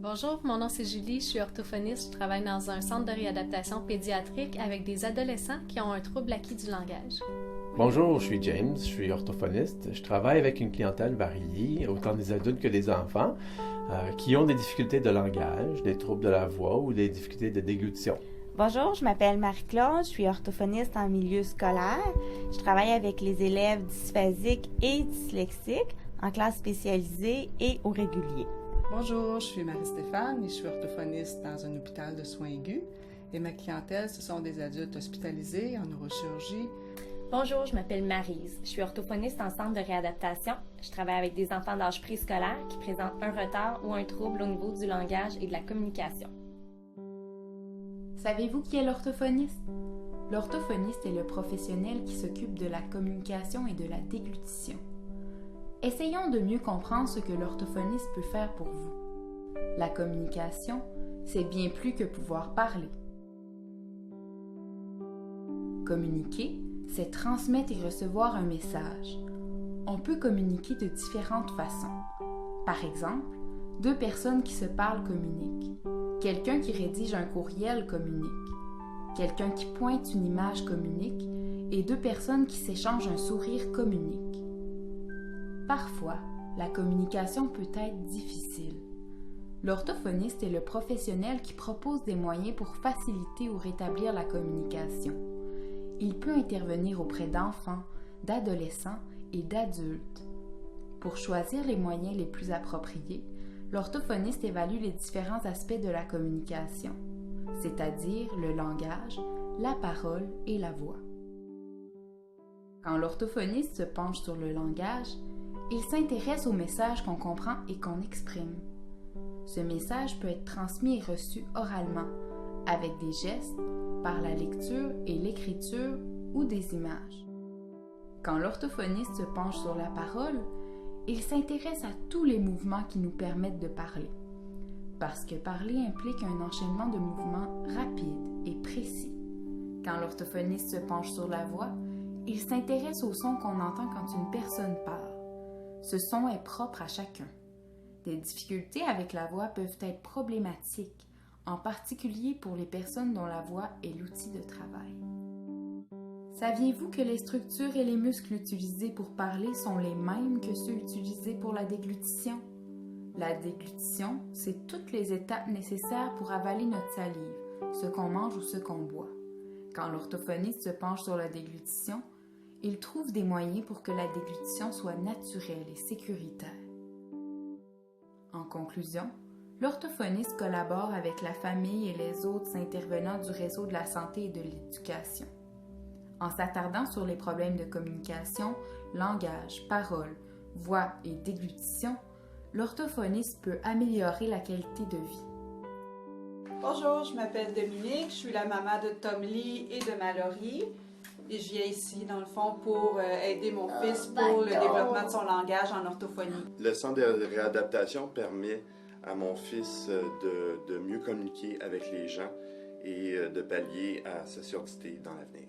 Bonjour, mon nom c'est Julie, je suis orthophoniste, je travaille dans un centre de réadaptation pédiatrique avec des adolescents qui ont un trouble acquis du langage. Bonjour, je suis James, je suis orthophoniste. Je travaille avec une clientèle variée, autant des adultes que des enfants, qui ont des difficultés de langage, des troubles de la voix ou des difficultés de déglutition. Bonjour, je m'appelle Marie-Claude, je suis orthophoniste en milieu scolaire. Je travaille avec les élèves dysphasiques et dyslexiques en classe spécialisée et au régulier. Bonjour, je suis Marie-Stéphane et je suis orthophoniste dans un hôpital de soins aigus. Et ma clientèle, ce sont des adultes hospitalisés en neurochirurgie. Bonjour, je m'appelle Maryse. Je suis orthophoniste en centre de réadaptation. Je travaille avec des enfants d'âge préscolaire qui présentent un retard ou un trouble au niveau du langage et de la communication. Savez-vous qui est l'orthophoniste? L'orthophoniste est le professionnel qui s'occupe de la communication et de la déglutition. Essayons de mieux comprendre ce que l'orthophoniste peut faire pour vous. La communication, c'est bien plus que pouvoir parler. Communiquer, c'est transmettre et recevoir un message. On peut communiquer de différentes façons. Par exemple, deux personnes qui se parlent communiquent. Quelqu'un qui rédige un courriel communique. Quelqu'un qui pointe une image communique. Et deux personnes qui s'échangent un sourire communiquent. Parfois, la communication peut être difficile. L'orthophoniste est le professionnel qui propose des moyens pour faciliter ou rétablir la communication. Il peut intervenir auprès d'enfants, d'adolescents et d'adultes. Pour choisir les moyens les plus appropriés, l'orthophoniste évalue les différents aspects de la communication, c'est-à-dire le langage, la parole et la voix. Quand l'orthophoniste se penche sur le langage, il s'intéresse au message qu'on comprend et qu'on exprime. Ce message peut être transmis et reçu oralement, avec des gestes, par la lecture et l'écriture ou des images. Quand l'orthophoniste se penche sur la parole, il s'intéresse à tous les mouvements qui nous permettent de parler, parce que parler implique un enchaînement de mouvements rapides et précis. Quand l'orthophoniste se penche sur la voix, il s'intéresse au son qu'on entend quand une personne parle. Ce son est propre à chacun. Des difficultés avec la voix peuvent être problématiques, en particulier pour les personnes dont la voix est l'outil de travail. Saviez-vous que les structures et les muscles utilisés pour parler sont les mêmes que ceux utilisés pour la déglutition? La déglutition, c'est toutes les étapes nécessaires pour avaler notre salive, ce qu'on mange ou ce qu'on boit. Quand l'orthophoniste se penche sur la déglutition, il trouve des moyens pour que la déglutition soit naturelle et sécuritaire. En conclusion, l'orthophoniste collabore avec la famille et les autres intervenants du réseau de la santé et de l'éducation. En s'attardant sur les problèmes de communication, langage, parole, voix et déglutition, l'orthophoniste peut améliorer la qualité de vie. Bonjour, je m'appelle Dominique, je suis la maman de Tom Lee et de Mallory. Et je viens ici, dans le fond, pour aider mon fils pour le développement de son langage en orthophonie. Le centre de réadaptation permet à mon fils de mieux communiquer avec les gens et de pallier à sa surdité dans l'avenir.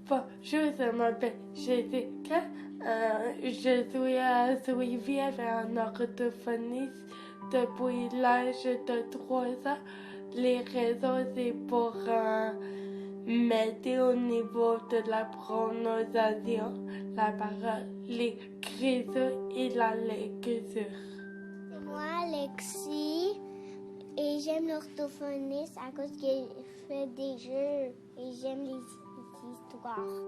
Bonjour, je m'appelle Jessica. Je suis suivie avec un orthophoniste depuis l'âge de 3 ans. Les raisons, c'est pour m'aider au niveau de la prononciation, la parole, l'écriture et la lecture. C'est moi, Alexis, et j'aime l'orthophoniste à cause qu'il fait des jeux et j'aime les histoires.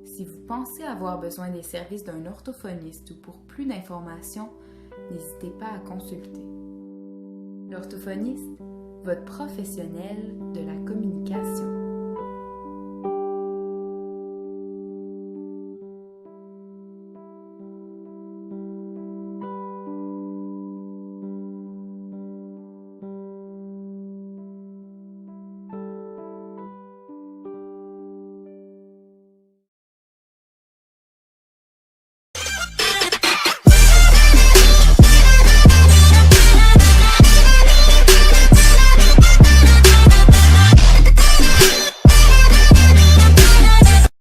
Si vous pensez avoir besoin des services d'un orthophoniste ou pour plus d'informations, n'hésitez pas à consulter. L'orthophoniste, votre professionnel de la communication.